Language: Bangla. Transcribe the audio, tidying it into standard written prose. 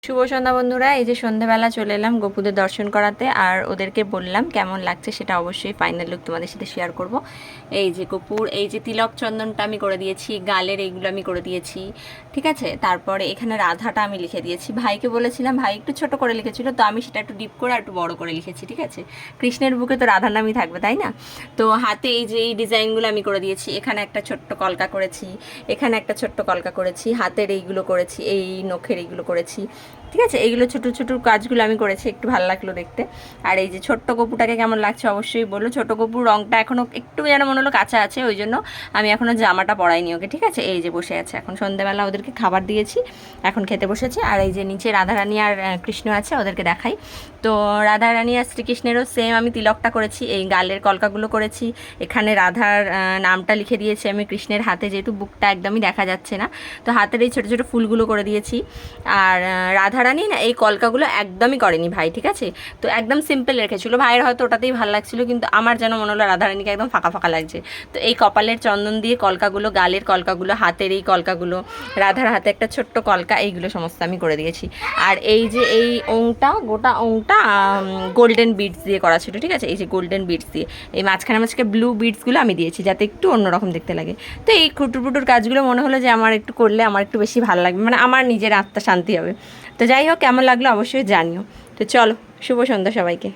শুভ সন্ধ্যা বন্ধুরা, এই যে সন্ধ্যাবেলা চলে এলাম গোপুদের দর্শন করাতে। আর ওদেরকে বললাম কেমন লাগছে সেটা অবশ্যই ফাইনাল লুক তোমাদের সাথে শেয়ার করব। এই যে গোপুর এই যে তিলক চন্দনটা আমি করে দিয়েছি, গালের এইগুলো আমি করে দিয়েছি, ঠিক আছে। তারপরে এখানে রাধাটা আমি লিখে দিয়েছি। ভাইকে বলেছিলাম, ভাই একটু ছোট করে লিখেছিল, তো আমি সেটা একটু ডিপ করে আর একটু বড় করে লিখেছি, ঠিক আছে। কৃষ্ণের বুকে তো রাধার নামই থাকবে, তাই না? তো হাতে এই যে এই ডিজাইনগুলো আমি করে দিয়েছি। এখানে একটা ছোট্ট কলকা করেছি, এখানে একটা ছোট্ট কলকা করেছি, হাতের এইগুলো করেছি, এই নখের এইগুলো করেছি, ঠিক আছে। এইগুলো ছোটো ছোটো কাজগুলো আমি করেছি, একটু ভালো লাগলো দেখতে। আর এই যে ছোট্ট গপুটাকে কেমন লাগছে অবশ্যই বলো। ছোটো গপুর রঙটা এখনও একটু যেন মনে হলো কাঁচা আছে, ওই জন্য আমি এখনও জামাটা পরাইনি ওকে, ঠিক আছে। এই যে বসে আছে, এখন সন্ধ্যাবেলা ওদেরকে খাবার দিয়েছি, এখন খেতে বসেছে। আর এই যে নিচে রাধারানী আর কৃষ্ণ আছে, ওদেরকে দেখাই। তো রাধারানী আর শ্রীকৃষ্ণেরও সেম আমি তিলকটা করেছি, এই গালের কলকাগুলো করেছি, এখানে রাধার নামটা লিখে দিয়েছি আমি কৃষ্ণের হাতে, যেহেতু বুকটা একদমই দেখা যাচ্ছে না, তো হাতের এই ছোটো ছোটো ফুলগুলো করে দিয়েছি। আর রাধারানী না এই কলকাগুলো একদমই করেনি ভাই, ঠিক আছে। তো একদম সিম্পল রেখেছিলো, ভাইয়ের হয়তো ওটাতেই ভালো লাগছিলো, কিন্তু আমার যেন মনে হলো রাধারানীকে একদম ফাঁকা ফাঁকা লাগছে। তো এই কপালের চন্দন দিয়ে কলকাগুলো, গালের কলকাগুলো, হাতের এই কলকাগুলো, রাধার হাতে একটা ছোট্ট কলকা, এইগুলো সমস্ত আমি করে দিয়েছি। আর এই যে এই ওংটা, গোটা ওংটা গোল্ডেন বিডস দিয়ে করা ছিল, ঠিক আছে। এই যে গোল্ডেন বিডস দিয়ে এই মাঝখানে মাঝখানে ব্লু বিডসগুলো আমি দিয়েছি, যাতে একটু অন্যরকম দেখতে লাগে। তো এই খুটুর কাজগুলো মনে হলো যে আমার একটু করলে আমার একটু বেশি ভালো লাগবে, মানে আমার নিজের আত্মা শান্তি হবে। তো যাই হোক, কেমন লাগলো অবশ্যই জানিও। তো চলো, শুভ সন্ধ্যা সবাইকে।